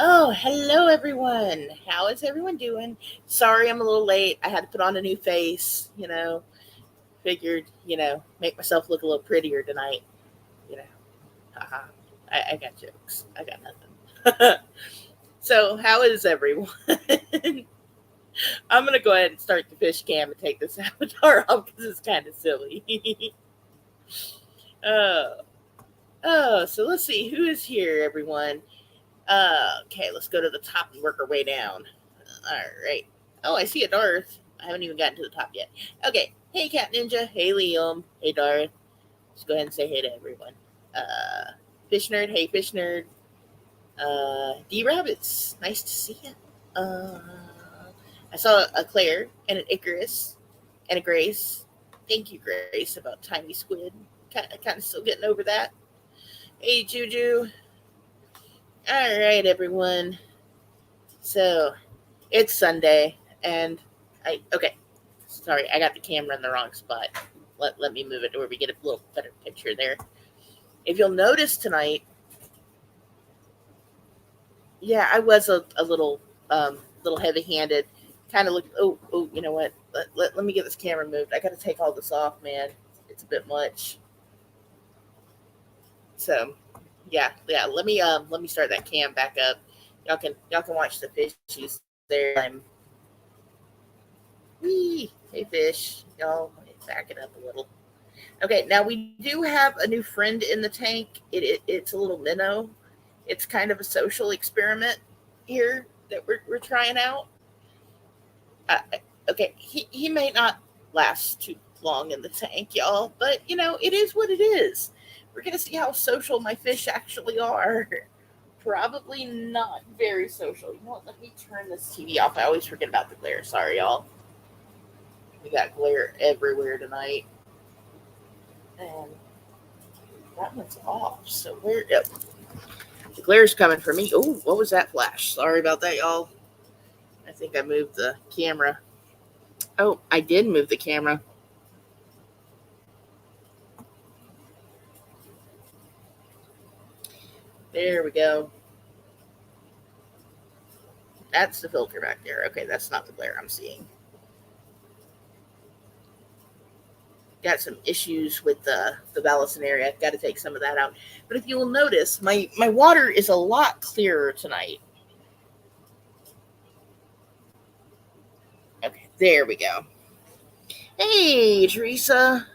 Oh, hello everyone. How is everyone doing? Sorry I'm a little late. I had to put on a new face, figured, make myself look a little prettier tonight, you know. Haha. I got jokes. I got nothing. So, how is everyone? I'm going to go ahead and start the fish cam and take this avatar off because it's kind of silly. uh, so let's see. Who is here, everyone? Okay, let's go to the top and work our way down. All right. Oh, I see a Darth. I haven't even gotten to the top yet. Okay. Hey, Cat Ninja. Hey, Liam. Hey, Darth. Just go ahead and say hey to everyone. Fish Nerd. Hey, Fish Nerd. D Rabbits. Nice to see you. Uh, I saw a Claire and an Icarus and a Grace. Thank you, Grace, about Tiny Squid. Kind of still getting over that. Hey, Juju. All right, everyone. So it's Sunday, and okay. Sorry, I got the camera in the wrong spot. Let me move it to where we get a little better picture there. If you'll notice tonight, yeah, I was a little heavy handed. Kind of look. Oh, you know what? Let me get this camera moved. I got to take all this off, man. It's a bit much. So, yeah. Let me start that cam back up. Y'all can watch the fishies there. Hey fish, y'all back it up a little. Okay, now we do have a new friend in the tank. It's a little minnow. It's kind of a social experiment here that we're trying out. Uh, okay, he may not last too long in the tank, y'all, but it is what it is. We're gonna see how social my fish actually are. Probably not very social. You know what? Let me turn this TV off. I always forget about the glare. Sorry, y'all. We got glare everywhere tonight. And that one's off. So where? Yep. The glare's coming for me. Oh, what was that flash? Sorry about that, y'all. I think I moved the camera. Oh, I did move the camera. There we go. That's the filter back there. Okay, that's not the glare I'm seeing. Got some issues with the ballast area. I've got to take some of that out. But if you will notice, my water is a lot clearer tonight. Okay, there we go. Hey, Teresa.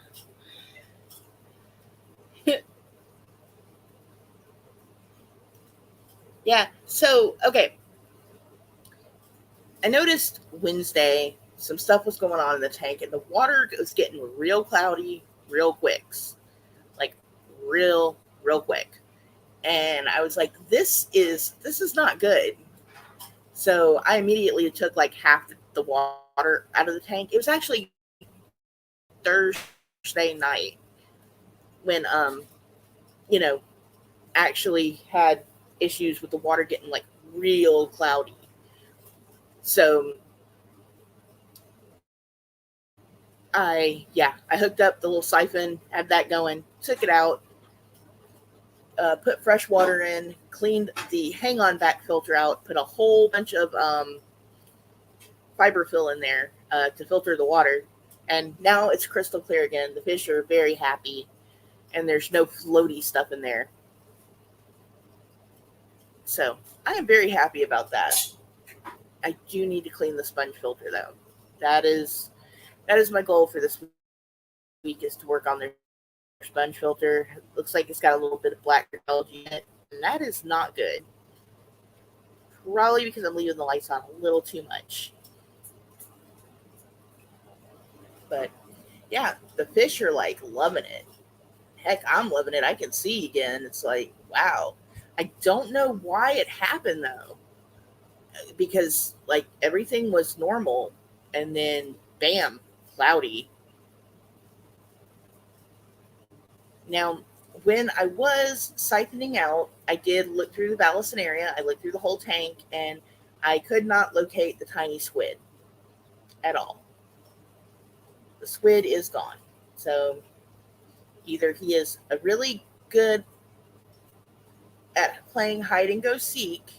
Yeah. So, okay. I noticed Wednesday some stuff was going on in the tank, and the water was getting real cloudy, real quick, like real quick. And I was like, this is not good. So I immediately took like half the water out of the tank. It was actually Thursday night when you know actually had issues with the water getting like real cloudy. So I hooked up the little siphon, had that going, took it out, put fresh water in, cleaned the hang on back filter out, put a whole bunch of fiber fill in there to filter the water, and now it's crystal clear again. The fish are very happy, and there's no floaty stuff in there. So I am very happy about that. I do need to clean the sponge filter though. That is that is my goal for this week is to work on their sponge filter. Looks like it's got a little bit of black algae in it, and that is not good. Probably because I'm leaving the lights on a little too much. But yeah, the fish are like loving it. Heck, I'm loving it. I can see again. It's like, wow. I don't know why it happened though. Because like everything was normal and then bam, cloudy. Now, when I was siphoning out, I did look through the ballast area. I looked through the whole tank and I could not locate the tiny squid at all. The squid is gone. So either he is a really good at playing hide and go seek,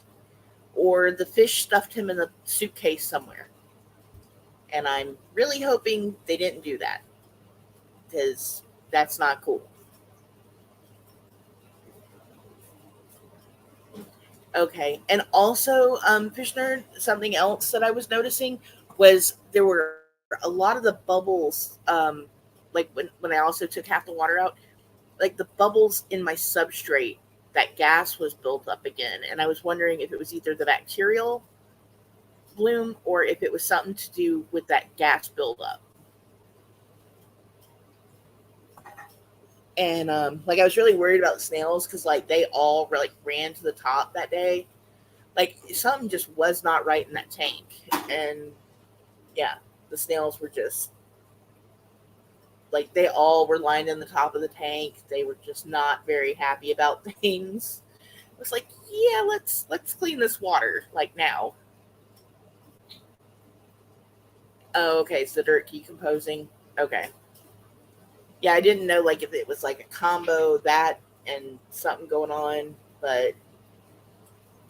or the fish stuffed him in the suitcase somewhere. And I'm really hoping they didn't do that because that's not cool. Okay. And also, Fish Nerd, something else that I was noticing was there were a lot of the bubbles, like when I also took half the water out, like the bubbles in my substrate, that gas was built up again. And I was wondering if it was either the bacterial bloom or if it was something to do with that gas buildup. And like I was really worried about the snails because like they all were like ran to the top that day. Like something just was not right in that tank, and yeah, the snails were just like they all were lined in the top of the tank. They were just not very happy about things. It was like, yeah, let's clean this water like now. Oh, okay, so dirt decomposing. Okay, yeah, I didn't know like if it was like a combo that and something going on, but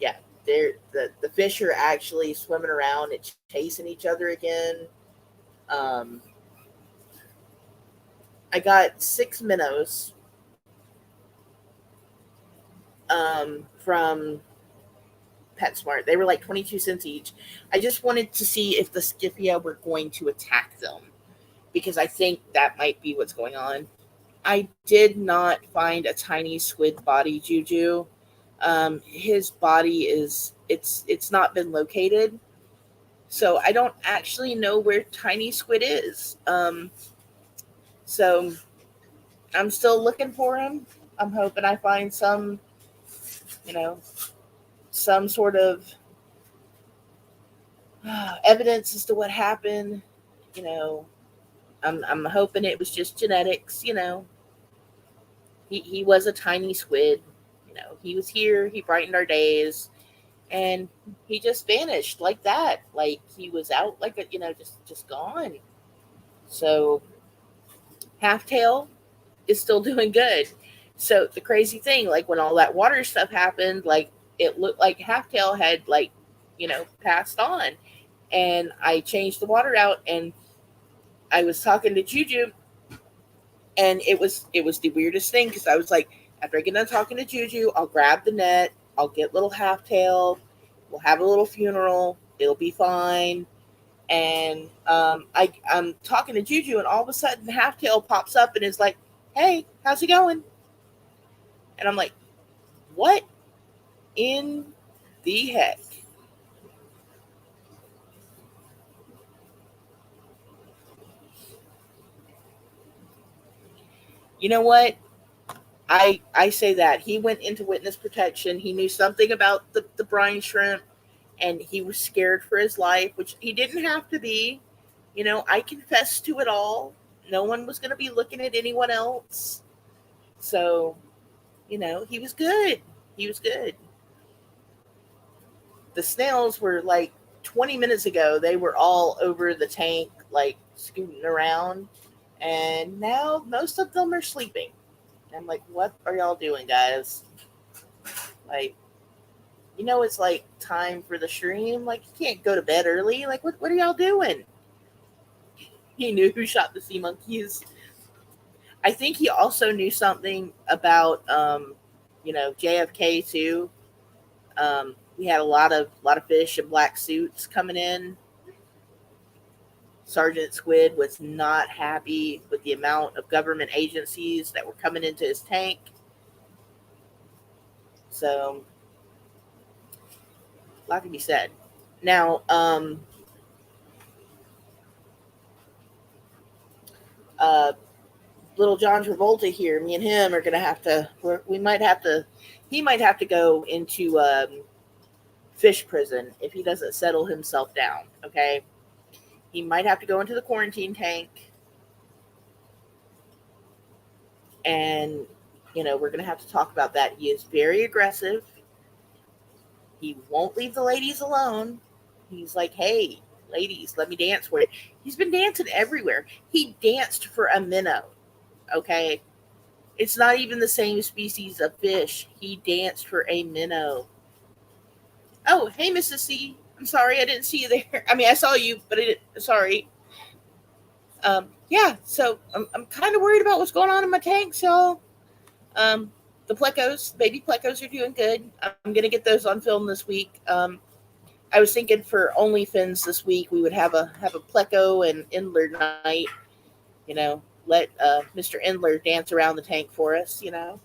yeah, the fish are actually swimming around and chasing each other again. Um, I got 6 minnows from PetSmart. They were like 22 cents each. I just wanted to see if the Skiffia were going to attack them because I think that might be what's going on. I did not find a tiny squid body, Juju. His body is it's not been located, so I don't actually know where tiny squid is. So I'm still looking for him. I'm hoping I find some, you know, some sort of evidence as to what happened. You know, I'm hoping it was just genetics. He was a tiny squid. He was here. He brightened our days, and he just vanished like that. Like he was out, like just gone. So Halftail is still doing good. So the crazy thing, like when all that water stuff happened, like it looked like Halftail had passed on, and I changed the water out, and I was talking to Juju, and it was the weirdest thing because I was like, after I get done talking to Juju, I'll grab the net, I'll get little Halftail, we'll have a little funeral, it'll be fine. And I'm talking to Juju, and all of a sudden, Halftail pops up and is like, "Hey, how's it going?" And I'm like, "What in the heck?" You know what? I say that he went into witness protection. He knew something about the brine shrimp, and he was scared for his life, which he didn't have to be. I confessed to it all. No one was going to be looking at anyone else. So, he was good. He was good. The snails were like 20 minutes ago, they were all over the tank, like scooting around. And now most of them are sleeping. I'm like, what are y'all doing, guys? Like, it's like time for the stream. Like, you can't go to bed early. Like, what are y'all doing? He knew who shot the sea monkeys. I think he also knew something about, JFK too. We had a lot of fish in black suits coming in. Sergeant Squid was not happy with the amount of government agencies that were coming into his tank. So, a lot can be said. Now, uh, little John Travolta here, me and him are going to have to, we might have to, he might have to go into fish prison if he doesn't settle himself down, okay? He might have to go into the quarantine tank, and, we're going to have to talk about that. He is very aggressive. He won't leave the ladies alone. He's like, hey, ladies, let me dance for you. He's been dancing everywhere. He danced for a minnow, okay? It's not even the same species of fish. He danced for a minnow. Oh, hey, Mrs. C. I'm sorry I didn't see you there. I mean, I saw you, but I didn't. Sorry. Yeah. So I'm kind of worried about what's going on in my tanks, y'all. Um, the plecos, baby plecos, are doing good. I'm gonna get those on film this week. I was thinking for OnlyFins this week we would have a pleco and Endler night. You know, let Mr. Endler dance around the tank for us. You know,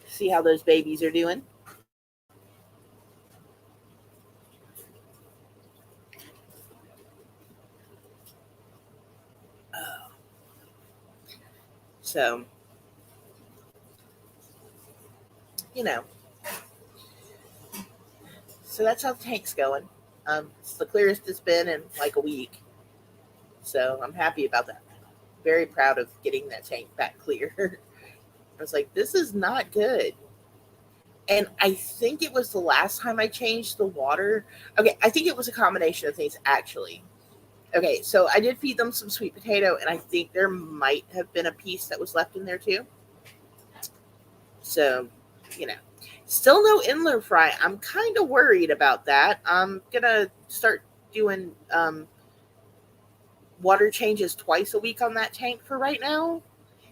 see how those babies are doing. So you know, so that's how the tank's going. It's the clearest it's been in like a week, so I'm happy about that. Very proud of getting that tank back clear. I was like, this is not good. And I think it was the last time I changed the water. Okay, I think it was a combination of things actually. Okay, so I did feed them some sweet potato, and I think there might have been a piece that was left in there too. So, you know, still no Inler fry. I'm kind of worried about that. I'm gonna start doing water changes twice a week on that tank for right now,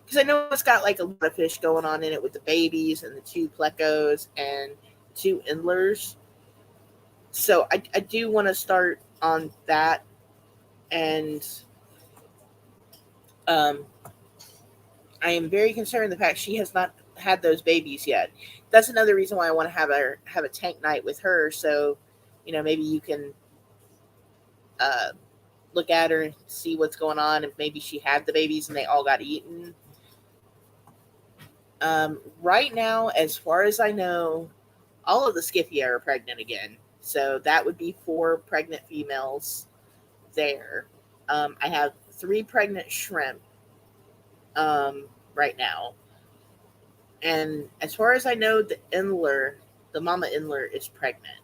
because I know it's got like a lot of fish going on in it with the babies and the two plecos and two Inlers. So I do want to start on that, and um, I am very concerned the fact she has not had those babies yet. That's another reason why I want to have a tank night with her. So, you know, maybe you can uh, look at her and see what's going on, and maybe she had the babies and they all got eaten. Right now, as far as I know, all of the Skiffia are pregnant again. So that would be four pregnant females there. I have three pregnant shrimp right now. And as far as I know, the mama Inler, is pregnant.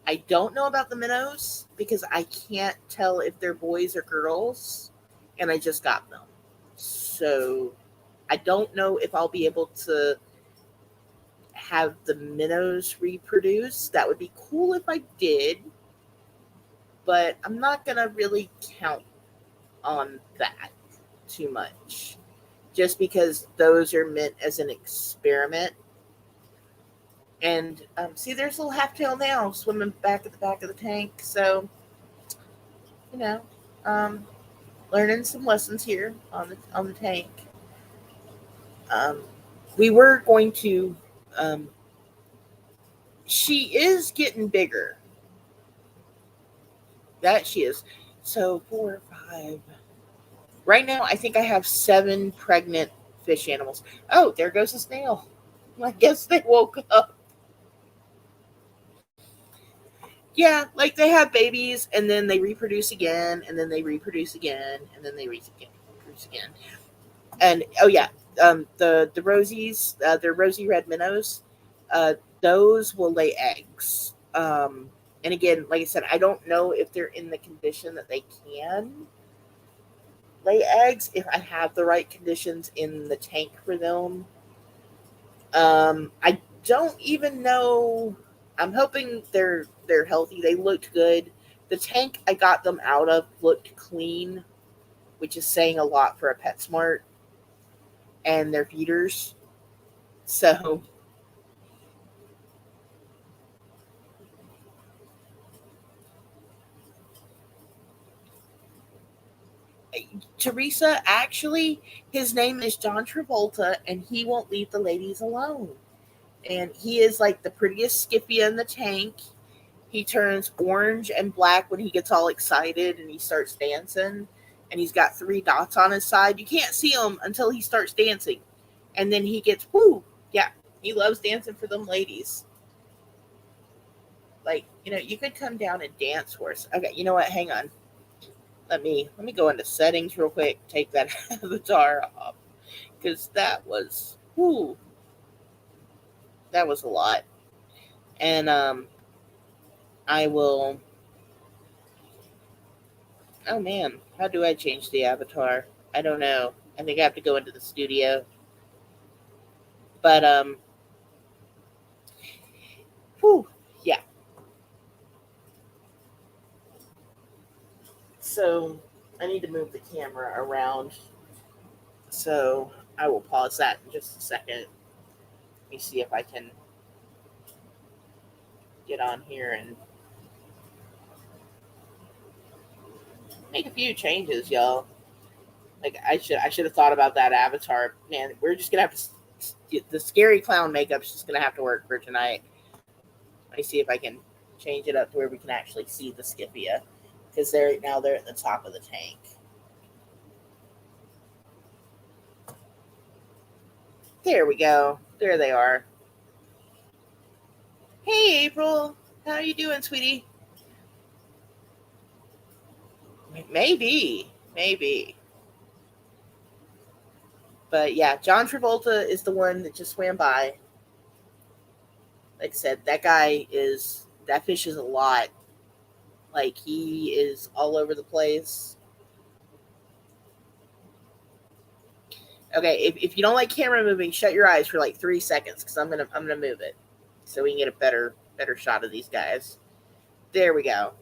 I don't know about the minnows because I can't tell if they're boys or girls, and I just got them. So I don't know if I'll be able to have the minnows reproduce. That would be cool if I did, but I'm not going to really count on that too much just because those are meant as an experiment. And see, there's a little half tail now swimming back at the back of the tank. So, you know, um, learning some lessons here on the tank. Um, we were going to. Um, she is getting bigger. That she is. So 4, 5. Right now, I think I have 7 pregnant fish animals. Oh, there goes a snail. I guess they woke up. Yeah, like they have babies and then they reproduce again and then they reproduce again and then they reproduce again. And oh yeah, the rosies, they're rosy red minnows. Those will lay eggs. And again, like I said, I don't know if they're in the condition that they can lay eggs if I have the right conditions in the tank for them. I don't even know. I'm hoping they're healthy. They looked good. The tank I got them out of looked clean, which is saying a lot for a PetSmart and their feeders. So Teresa, actually, his name is John Travolta, and he won't leave the ladies alone. And he is like the prettiest Skiffy in the tank. He turns orange and black when he gets all excited and he starts dancing. And he's got 3 dots on his side. You can't see him until he starts dancing. And then he gets, whoo, yeah, he loves dancing for them ladies. Like, you could come down and dance for us. Okay, you know what? Hang on. Let me go into settings real quick. Take that avatar off because whoo, that was a lot. And I will. Oh man, how do I change the avatar? I don't know. I think I have to go into the studio. But whew, yeah. So I need to move the camera around. So I will pause that in just a second. Let me see if I can get on here and make a few changes, y'all. Like I should have thought about that avatar. Man, we're just gonna have to. The scary clown makeup's just gonna have to work for tonight. Let me see if I can change it up to where we can actually see the Scipia, because they're at the top of the tank. There we go. There they are. Hey, April. How are you doing, sweetie? Maybe. But yeah, John Travolta is the one that just swam by. Like I said, that fish is a lot. Like he is all over the place. Okay, if you don't like camera moving, shut your eyes for like 3 seconds because I'm gonna move it so we can get a better shot of these guys. There we go.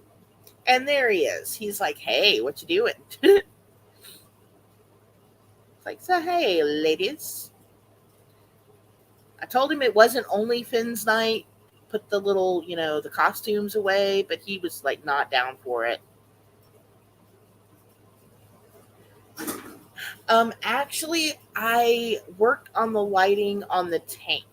And there he is. He's like, "Hey, what you doing?" It's like, "So hey, ladies." I told him it wasn't only Finn's night. Put the little, the costumes away, but he was like not down for it. Actually, I worked on the lighting on the tank.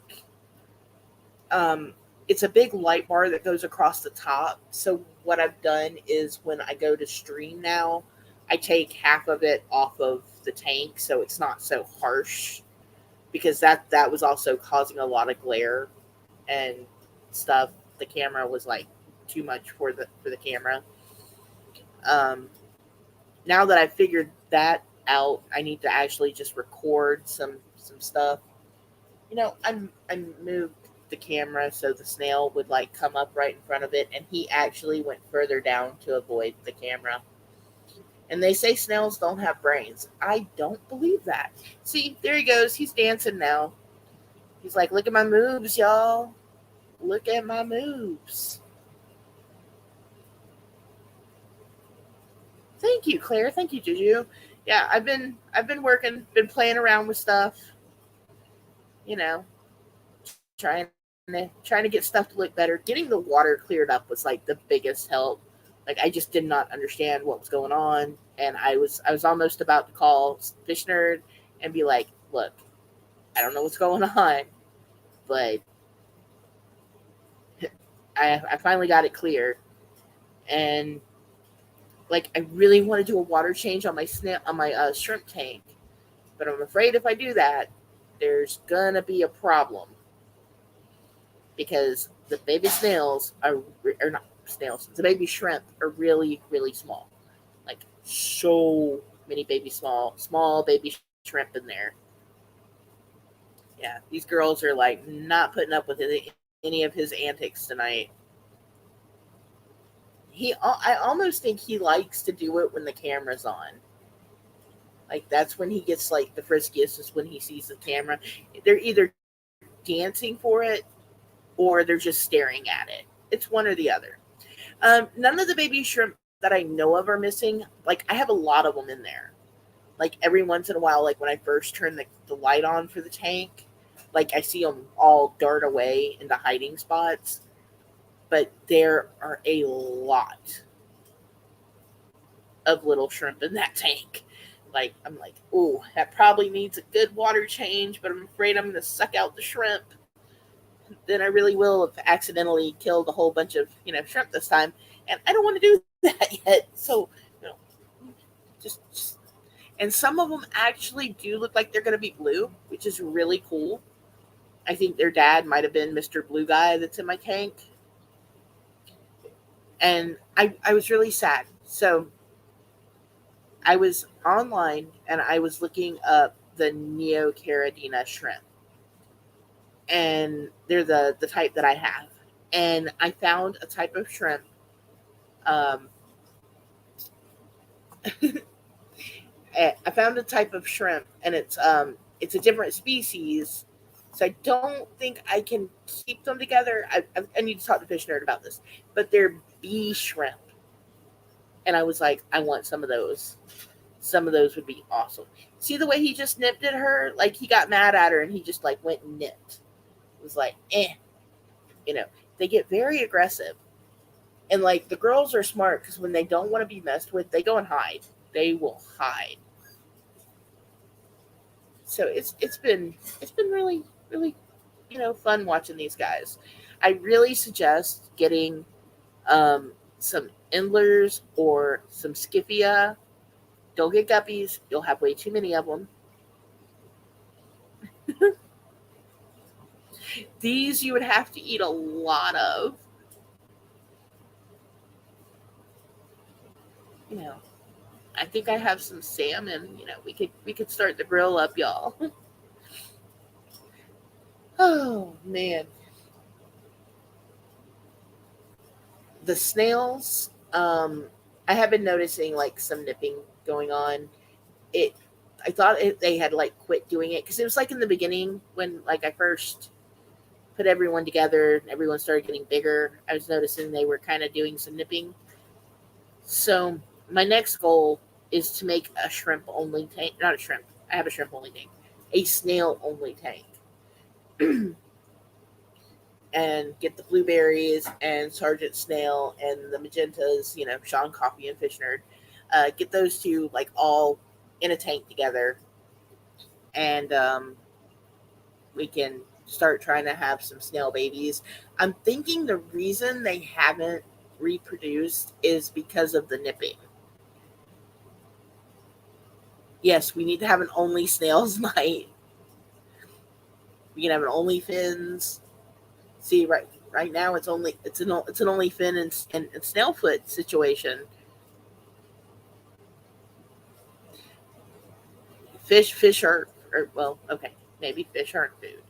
Um, it's a big light bar that goes across the top. So what I've done is when I go to stream now, I take half of it off of the tank so it's not so harsh because that was also causing a lot of glare and stuff. The camera was like too much for the camera. Um, Now that I figured that out, I need to actually just record some stuff. I moved the camera so the snail would like come up right in front of it, and he actually went further down to avoid the camera. And they say snails don't have brains. I don't believe that. See, there he goes. He's dancing now. He's like, "Look at my moves, y'all. Look at my moves." Thank you, Claire. Thank you, Juju. Yeah, I've been working, been playing around with stuff. You know, trying trying to get stuff to look better. Getting the water cleared up was like the biggest help. Like I just did not understand what was going on, and I was almost about to call Fish Nerd and be like, "Look, I don't know what's going on, but I finally got it clear." And like I really want to do a water change on my shrimp tank, but I'm afraid if I do that, there's gonna be a problem because the baby snails are not snails. The baby shrimp are really really small, like so many baby small baby shrimp in there. Yeah, these girls are like not putting up with any of his antics tonight. I almost think he likes to do it when the camera's on. Like that's when he gets like the friskiest is when he sees the camera. They're either dancing for it or they're just staring at it. It's one or the other. None of the baby shrimp that I know of are missing. Like I have a lot of them in there. Like every once in a while, like when I first turn the light on for the tank, like I see them all dart away into hiding spots. But there are a lot of little shrimp in that tank. Like I'm like, oh, that probably needs a good water change, but I'm afraid I'm gonna suck out the shrimp. Then I really will have accidentally killed a whole bunch of shrimp this time, and I don't want to do that yet. So, you know, just and some of them actually do look like they're going to be blue, which is really cool. I think their dad might have been Mr. Blue Guy that's in my tank, and I was really sad. So I was online and I was looking up the Neocaridina shrimp, and they're the type that I have. And I found a type of shrimp. Um, I found a type of shrimp, and it's a different species. So I don't think I can keep them together. I need to talk to Fish Nerd about this, but they're bee shrimp, And I was like, I want some of those. Some of those would be awesome. See the way he just nipped at her? Like he got mad at her and he just like went and nipped. It was like, you know, they get very aggressive. And like the girls are smart because when they don't want to be messed with, they go and hide. They will hide. So it's been really fun watching these guys. I really suggest getting some endlers or some skiffia. Don't get guppies. You'll have way too many of them. These you would have to eat a lot of. You know, I think I have some salmon. We could start the grill up, y'all. Oh man, the snails. I have been noticing like some nipping going on. It. I thought they had like quit doing it because it was like in the beginning when like I first put everyone together and everyone started getting bigger. I was noticing they were kind of doing some nipping. So my next goal is to make a shrimp only tank. Not a shrimp. I have a shrimp only tank. A snail only tank. And get the blueberries and Sergeant Snail and the magentas, Sean Coffee and Fish Nerd. Get those two like all in a tank together, and we can start trying to have some snail babies. I'm thinking the reason they haven't reproduced is because of the nipping. Yes, we need to have an only snails night. We can have an only fins. See, right now it's an only fin and snail foot situation. Fish are, well, okay, maybe fish aren't food.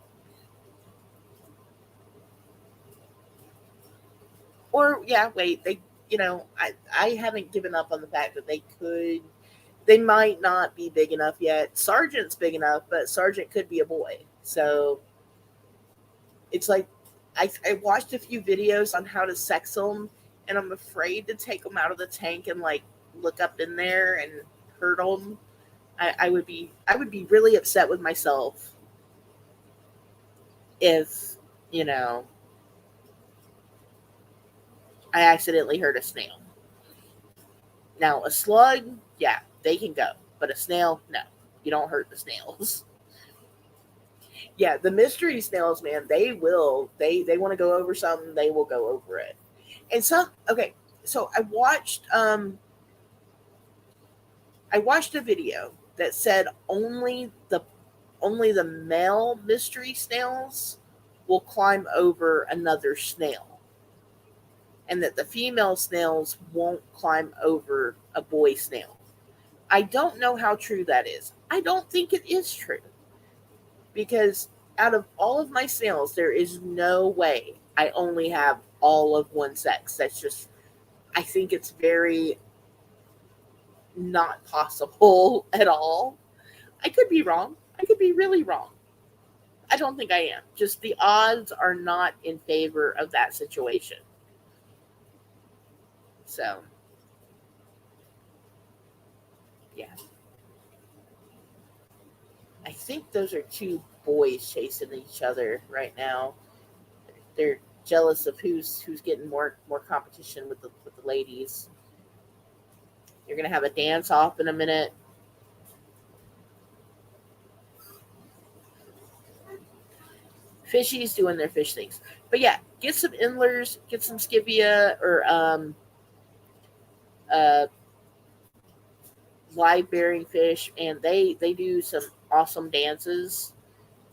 Or yeah, wait, I haven't given up on the fact that they might not be big enough yet. Sergeant's big enough, but Sergeant could be a boy. So it's like I watched a few videos on how to sex them, and I'm afraid to take them out of the tank and like look up in there and hurt them. I would be really upset with myself if you know I accidentally hurt a snail. Now a slug, yeah, they can go, but a snail, no, you don't hurt the snails. Yeah, the mystery snails, man, they want to go over something, they will go over it. And some okay, so I watched a video that said only the male mystery snails will climb over another snail, and that the female snails won't climb over a boy snail. I don't know how true that is. I don't think it is true because out of all of my snails, there is no way I only have all of one sex. That's just, I think it's very not possible at all. I could be wrong. I could be really wrong. I don't think I am. Just the odds are not in favor of that situation. So, yeah. I think those are two boys chasing each other right now. They're jealous of who's getting more competition with the ladies. You're gonna have a dance off in a minute. Fishies doing their fish things, but yeah, get some endlers, get some skivia or uh, live bearing fish, and they do some awesome dances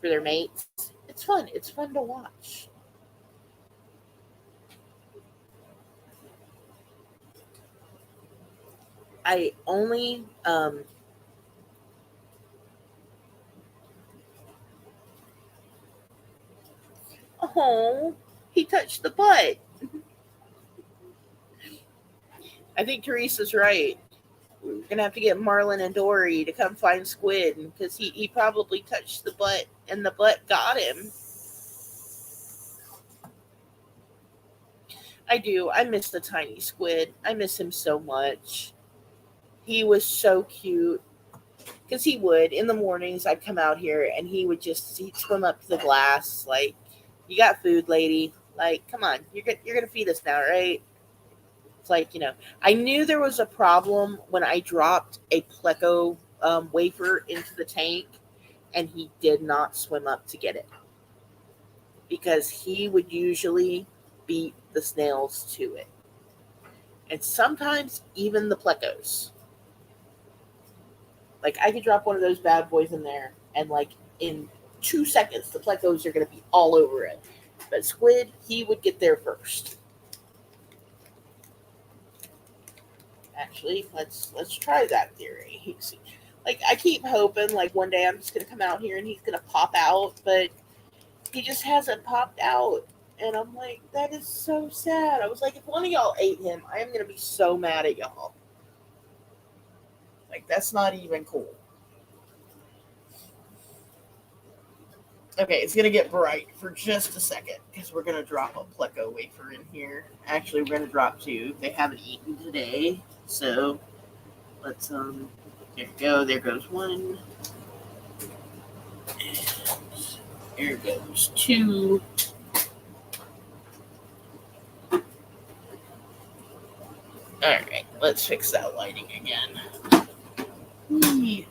for their mates. It's fun. It's fun to watch. I only oh, he touched the butt. I think Teresa's right. We're gonna have to get Marlin and Dory to come find Squid because he probably touched the butt and the butt got him. I do. I miss the tiny squid. I miss him so much. He was so cute. Because he would, in the mornings, I'd come out here and he'd swim up to the glass, like, you got food, lady. Like, come on, you're going to feed us now, right? It's like, I knew there was a problem when I dropped a Pleco wafer into the tank and he did not swim up to get it because he would usually beat the snails to it. And sometimes even the Plecos. Like, I could drop one of those bad boys in there and, like, in 2 seconds, the Plecos are going to be all over it. But Squid, he would get there first. Actually, let's try that theory. Like, I keep hoping like one day I'm just gonna come out here and he's gonna pop out, but he just hasn't popped out. And I'm like, that is so sad. I was like, if one of y'all ate him, I am gonna be so mad at y'all. Like, that's not even cool. Okay, it's gonna get bright for just a second because we're gonna drop a Pleco wafer in here. Actually, we're gonna drop two. They haven't eaten today, so let's there we go. There goes one. And there goes two. All right, let's fix that lighting again. Whee.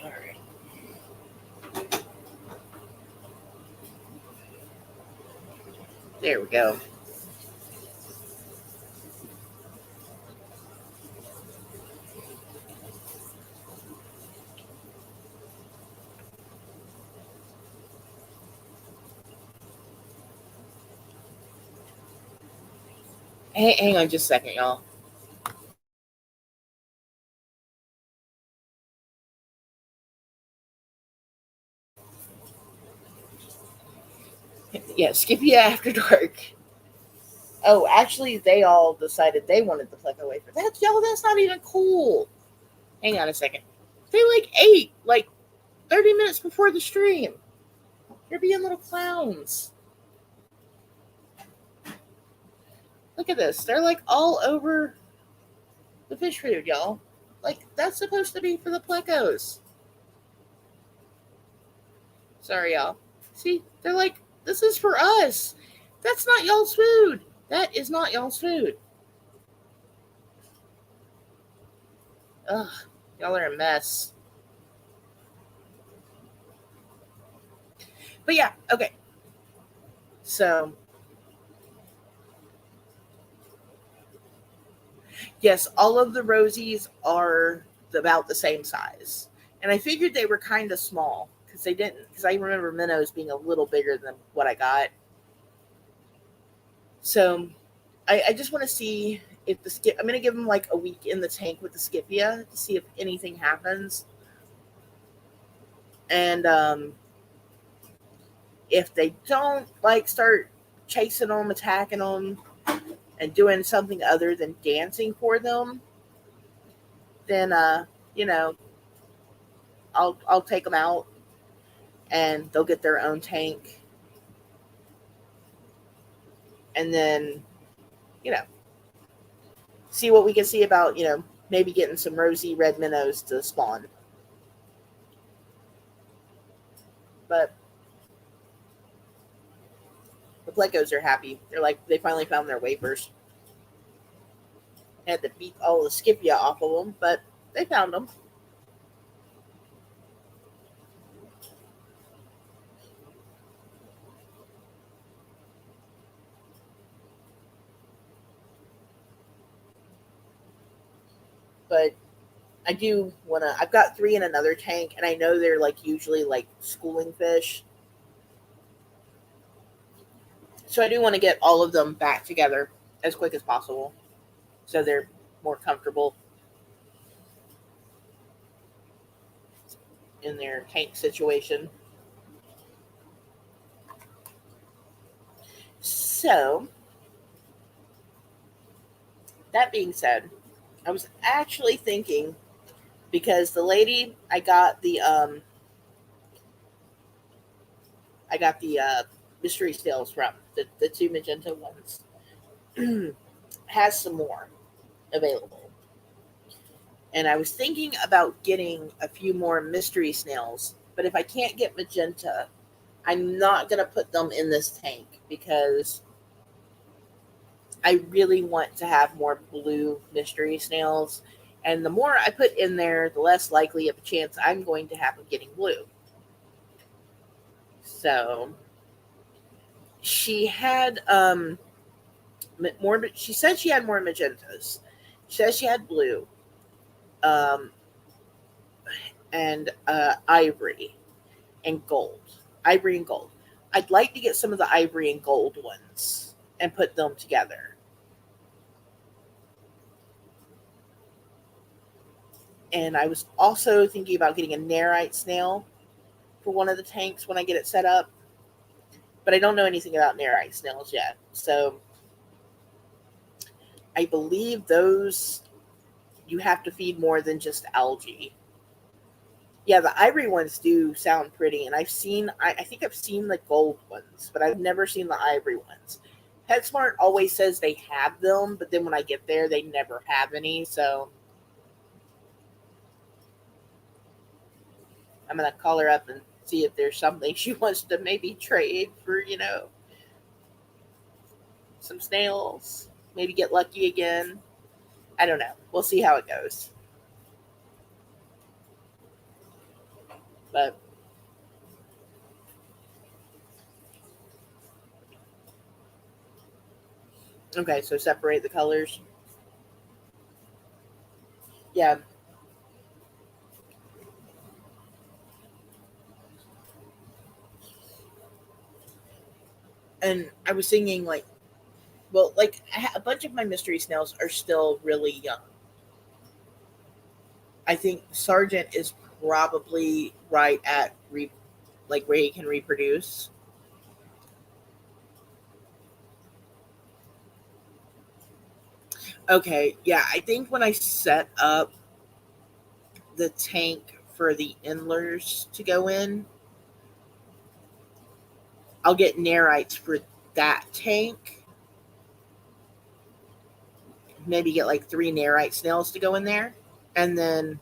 All right. There we go. Hey, hang on just a second, y'all. Yeah, Skippy After Dark. Oh, actually, they all decided they wanted the Pleco wafer. That's not even cool. Hang on a second. They like ate like 30 minutes before the stream. They're being little clowns. Look at this. They're like all over the fish food, y'all. Like, that's supposed to be for the Plecos. Sorry, y'all. See, they're like, this is for us. That's not y'all's food. That is not y'all's food. Ugh, y'all are a mess. But yeah, okay. So, yes, all of the Rosies are about the same size. And I figured they were kind of small because I remember minnows being a little bigger than what I got. So I just want to see if I'm going to give them like a week in the tank with the Scipia to see if anything happens. And if they don't like start chasing them, attacking them, and doing something other than dancing for them, then you know, I'll take them out and they'll get their own tank. And then, you know, see what we can see about, maybe getting some rosy red minnows to spawn. But the Plecos are happy. They're like, they finally found their wafers. Had to beat all the Scipia off of them, but they found them. But I do want to. I've got three in another tank, and I know they're like usually like schooling fish. So I do want to get all of them back together as quick as possible, so they're more comfortable in their tank situation. So that being said, I was actually thinking because the lady I I got the mystery snails from the two magenta ones. Has some more available. And I was thinking about getting a few more mystery snails, but if I can't get magenta, I'm not going to put them in this tank because I really want to have more blue mystery snails. And the more I put in there, the less likely of a chance I'm going to have of getting blue. So she had more. She said she had more magentas. She said she had blue, um, and ivory and gold. Ivory and gold. I'd like to get some of the ivory and gold ones and put them together. And I was also thinking about getting a narite snail for one of the tanks when I get it set up. But I don't know anything about narite snails yet. So I believe those you have to feed more than just algae. Yeah, the ivory ones do sound pretty, and I think I've seen the gold ones, but I've never seen the ivory ones. PetSmart always says they have them, but then when I get there, they never have any. So I'm gonna call her up and see if there's something she wants to maybe trade for, some snails. Maybe get lucky again. I don't know. We'll see how it goes. But okay, so separate the colors. Yeah, and I was thinking like, well, like a bunch of my mystery snails are still really young. I think Sergeant is probably right at like where he can reproduce. Okay, yeah, I think when I set up the tank for the endlers to go in, I'll get narites for that tank. Maybe get like three narite snails to go in there, and then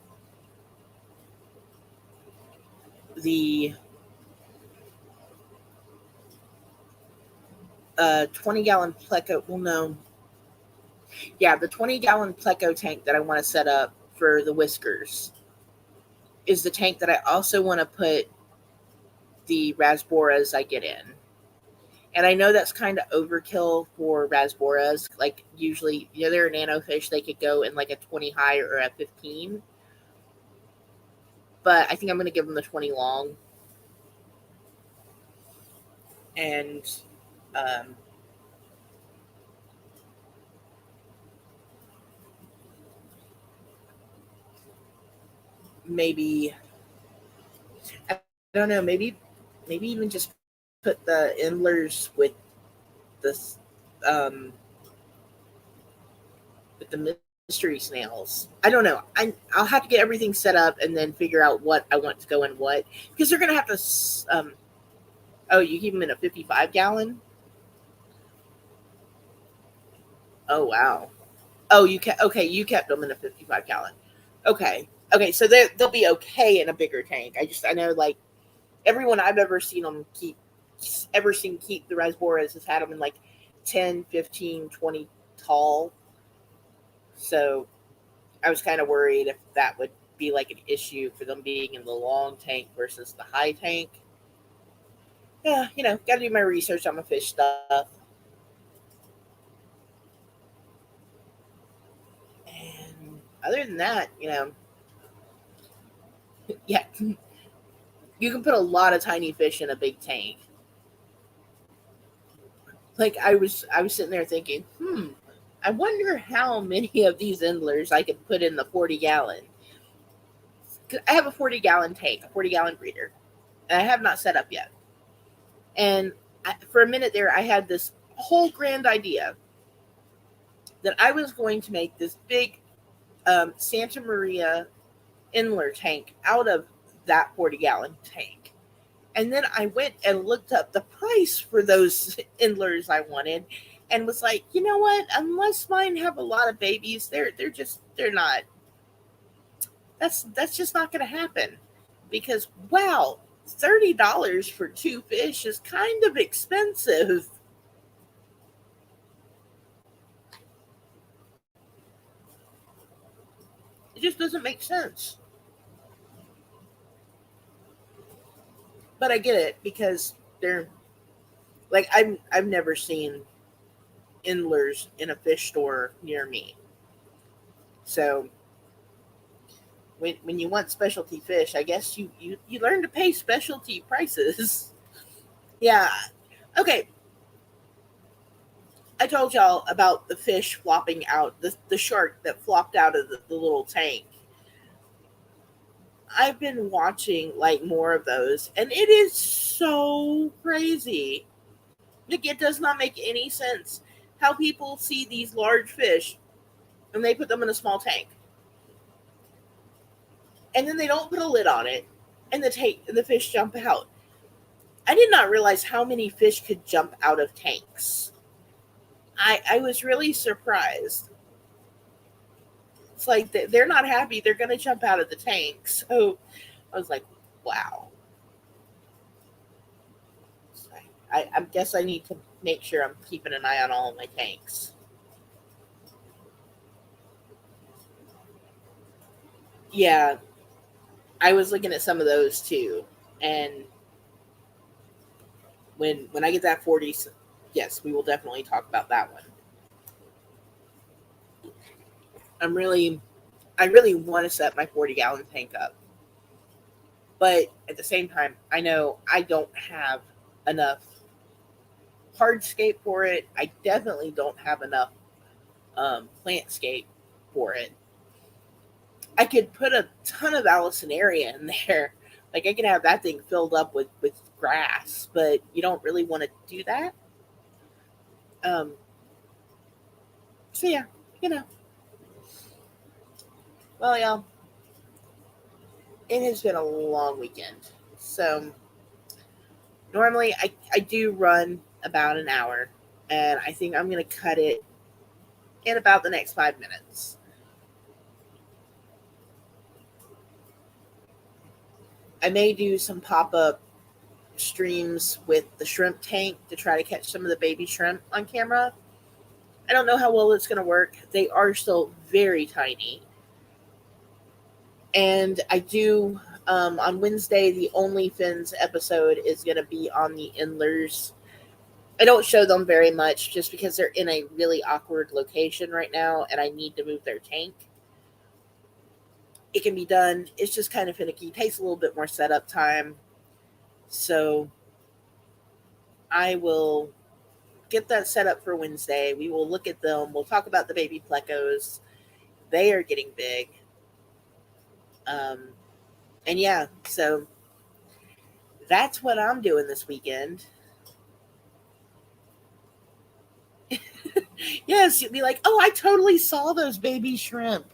the 20-gallon pleco. Well, no, yeah, the 20-gallon pleco tank that I want to set up for the whiskers is the tank that I also want to put the rasboras I get in. And I know that's kind of overkill for rasboras. Like usually, they're a nano fish. They could go in like a 20 high or a 15. But I think I'm going to give them the 20 long. And um, maybe, I don't know, maybe even just put the endlers this um, with the mystery snails. I don't know. I'll have to get everything set up and then figure out what I want to go in what, because they're gonna have to. Oh, you keep them in a 55-gallon. Oh wow. Oh, okay. You kept them in a 55-gallon. Okay. Okay. So they'll be okay in a bigger tank. I know like everyone I've ever seen keep the rasboras has had them in like 10, 15, 20 tall. So I was kind of worried if that would be like an issue for them being in the long tank versus the high tank. Yeah, got to do my research on my fish stuff. And other than that, yeah, you can put a lot of tiny fish in a big tank. Like I was sitting there thinking, I wonder how many of these endlers I could put in the 40-gallon. I have a 40-gallon tank, a 40-gallon breeder, and I have not set up yet. And for a minute there, I had this whole grand idea that I was going to make this big Santa Maria Inler tank out of that 40-gallon tank. And then I went and looked up the price for those endlers I wanted and was like, you know what? Unless mine have a lot of babies, they're not. That's just not going to happen. Because wow, $30 for two fish is kind of expensive. It just doesn't make sense. But I get it because they're like I've never seen endlers in a fish store near me. So when you want specialty fish, I guess you learn to pay specialty prices. Yeah. Okay. I told y'all about the fish flopping out, the shark that flopped out of the little tank. I've been watching like more of those, and it is so crazy. Like it does not make any sense how people see these large fish and they put them in a small tank, and then they don't put a lid on it, and the fish jump out. I did not realize how many fish could jump out of tanks. I was really surprised. It's like they're not happy; they're going to jump out of the tank. So I was like, wow. So I guess I need to make sure I'm keeping an eye on all of my tanks. Yeah, I was looking at some of those too, and when I get that 40, yes, we will definitely talk about that one. I'm really I really want to set my 40-gallon tank up, but at the same time, I know I don't have enough hardscape for it. I definitely don't have enough plantscape for it. I could put a ton of Allicinaria in there. Like I could have that thing filled up with grass, but you don't really want to do that. Um, so yeah, you know, well, yeah, it has been a long weekend. So normally I do run about an hour, and I think I'm going to cut it in about the next 5 minutes. I may do some pop up streams with the shrimp tank to try to catch some of the baby shrimp on camera. I don't know how well it's going to work. They are still very tiny. And I do, on Wednesday, the OnlyFins episode is going to be on the Endlers. I don't show them very much just because they're in a really awkward location right now and I need to move their tank. It can be done. It's just kind of finicky. It takes a little bit more setup time. So I will get that set up for Wednesday. We will look at them. We'll talk about the baby plecos. They are getting big. Um, and yeah, so that's what I'm doing this weekend. Yes, you'd be like, oh, I totally saw those baby shrimp.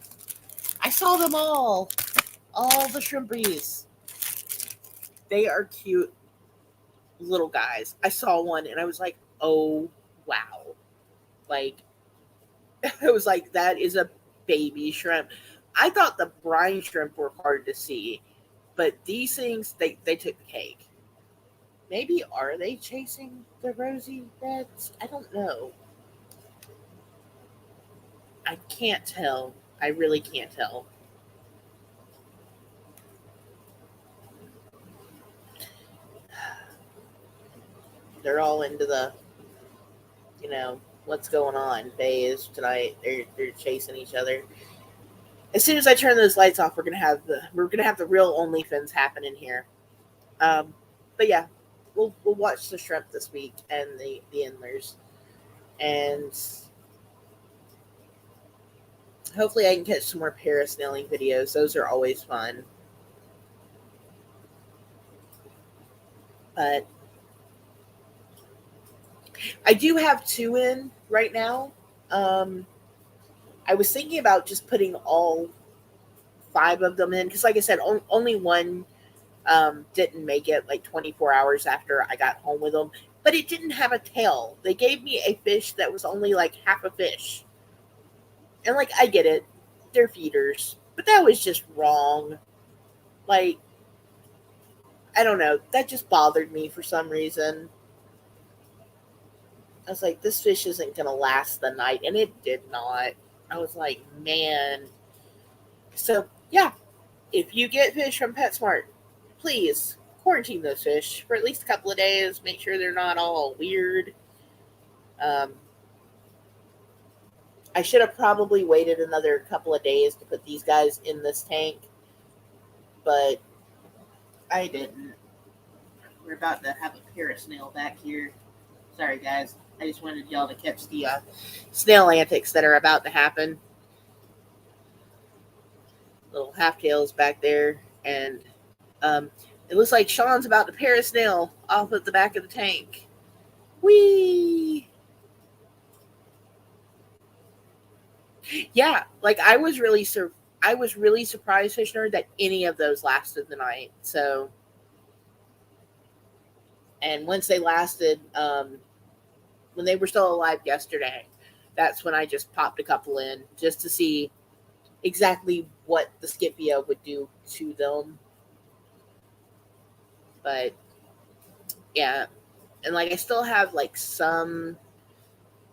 I saw them all the shrimpies. They are cute little guys. I saw one and I was like, oh, wow. Like, I was like, that is a baby shrimp. I thought the brine shrimp were hard to see, but these things, they took the cake. Maybe are they chasing the rosy reds? I don't know. I can't tell. I really can't tell. They're all into the, what's going on phase tonight. They're chasing each other. As soon as I turn those lights off, we're gonna have the real OnlyFins happen in here. Um, but yeah, we'll watch the shrimp this week and the endlers, and hopefully I can catch some more parasnailing videos. Those are always fun. But I do have two in right now. Um, I was thinking about just putting all five of them in because, like I said, only one Didn't make it like 24 hours after I got home with them, but it didn't have a tail. They gave me a fish that was only like half a fish. And like, I get it, they're feeders, but that was just wrong. Like, I don't know, that just bothered me for some reason. I was like, this fish isn't going to last the night. And it did not. I was like, man. So, yeah, if you get fish from PetSmart, please quarantine those fish for at least a couple of days. Make sure they're not all weird. Um, I should have probably waited another couple of days to put these guys in this tank, but I didn't. We're about to have a pair of snail back here. Sorry, guys. I just wanted y'all to catch the snail antics that are about to happen. Little half tails back there, and it looks like Sean's about to pair a snail off at the back of the tank. Whee! Yeah, like I was really surprised, Fishner, that any of those lasted the night. So, and once they lasted, when they were still alive yesterday, that's when I just popped a couple in just to see exactly what the Scipio would do to them. But yeah, and like I still have like some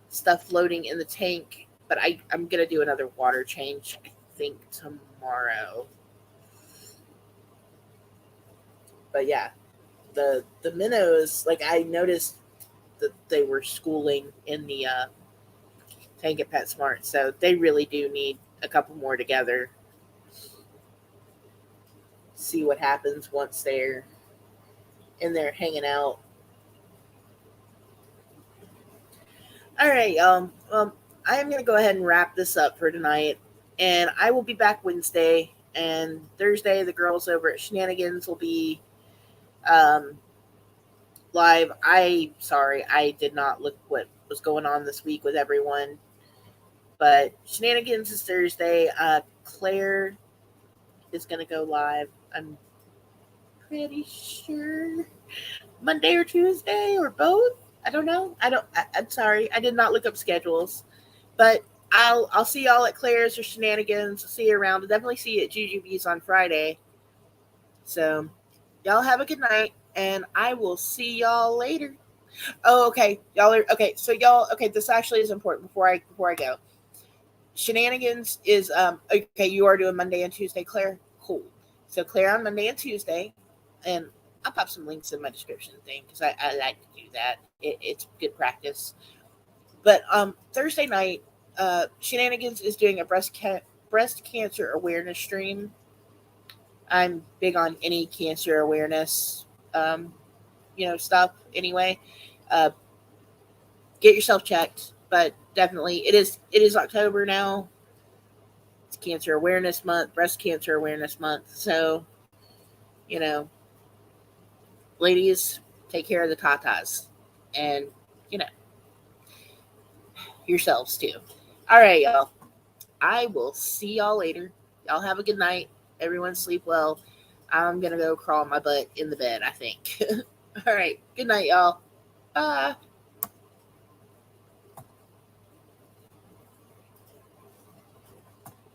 stuff floating in the tank, but I'm gonna do another water change, I think, tomorrow. But yeah, the minnows, like I noticed that they were schooling in the tank at PetSmart, so they really do need a couple more together. See what happens once they're in there hanging out. All right, I am gonna go ahead and wrap this up for tonight, and I will be back Wednesday and Thursday. The girls over at Shenanigans will be um, live. I sorry, I did not look what was going on this week with everyone, but Shenanigans is Thursday. Claire is gonna go live. I'm pretty sure Monday or Tuesday or both. I don't know. I'm sorry. I did not look up schedules, but I'll see y'all at Claire's or Shenanigans. I'll see you around. I'll definitely see you at Jujubee's on Friday. So y'all have a good night, and I will see y'all later. Oh, okay. Y'all are okay. So y'all okay. This actually is important before I go. Shenanigans is okay. You are doing Monday and Tuesday, Claire. Cool. So Claire on Monday and Tuesday, and I'll pop some links in my description thing because I like to do that. It's good practice. But Thursday night, Shenanigans is doing a breast cancer awareness stream. I'm big on any cancer awareness, um, stuff. Anyway, uh, get yourself checked. But definitely, it is October now. It's Cancer Awareness Month, Breast Cancer Awareness Month. So, you know, ladies, take care of the tatas, and you know yourselves too. All right, y'all. I will see y'all later. Y'all have a good night. Everyone sleep well. I'm gonna go crawl my butt in the bed, I think. All right. Good night, y'all. Bye.